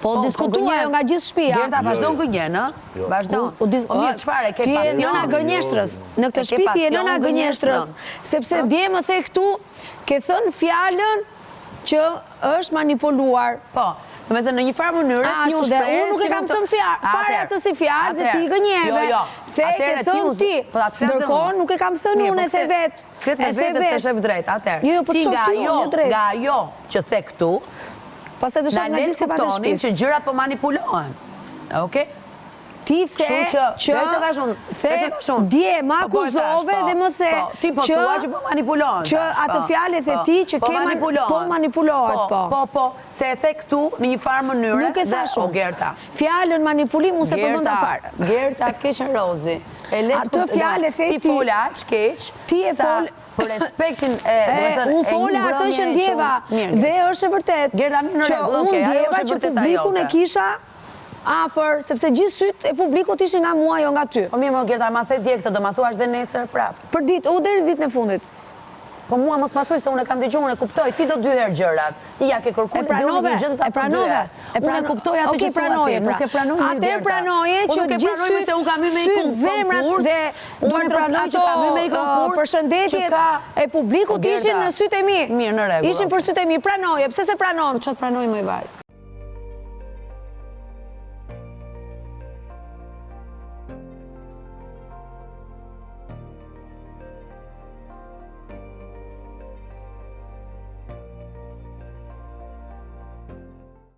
Po diskutua jo nga gjithë shtëpia. Gerta, vazhdon gënjen, ë? Vazhdon. Mirë, çfarë ke pasion? Ti je nëna gënjeshtrës. Në këtë shtëpi ti je nëna gënjeshtrës, sepse dje më the këtu ke thënë fjalën që është manipuluar. Po. Me thënë në një farë mënyrë, ashtu dhe unë nuk e kam thënë fare atë si fjalë dhe ti gënjeve. The ke thënë ti, ndërkohë nuk e kam thënë unë e the vetë. Flet me vetë se është e drejtë, atëherë. Ti nga ajo që the këtu, pastaj të shoh nga gjithë sipas të shtëpisë që gjërat po manipulohen. Okej? Ti the që dje më akuzove dhe më the që manipulohen. Që atë fjalë the ti që ke manipulohet, po. Po, se e the këtu në një farë mënyre. Nuk e thash unë. Gerta. Fjalën manipulim unë se përmenda fare. Gerta, të keqën Rozi. Atë fjalë the ti. Ti fola aq keq. Ti e fol për respektin e unë fola atë që ndjeva dhe është e vërtet që unë ndjeva që publikun e kisha afër, sepse gjithë sytë e publikut ishin nga mua, jo nga ty. Po mirë, më Gerta, ma the dje këtë, do ma thuash dhe nesër prapë. Për ditë, deri ditën e fundit. Po mua mos ma thuaj se unë e kam dëgjuar, unë e kuptoj, ti do 2 herë gjërat. Ja ke kërkuar dhe unë një gjë të ta pranove. Unë e kuptoj atë që thua ti, nuk e pranoj një Atëherë pranoje që gjithë sytë zemrat dhe ato përshëndetjet e publikut ishin në sytë e mi. Mirë, në rregull. Ishin për sytë e mi, pranoje, pse se pranon? Çfarë pranoj më vajzë?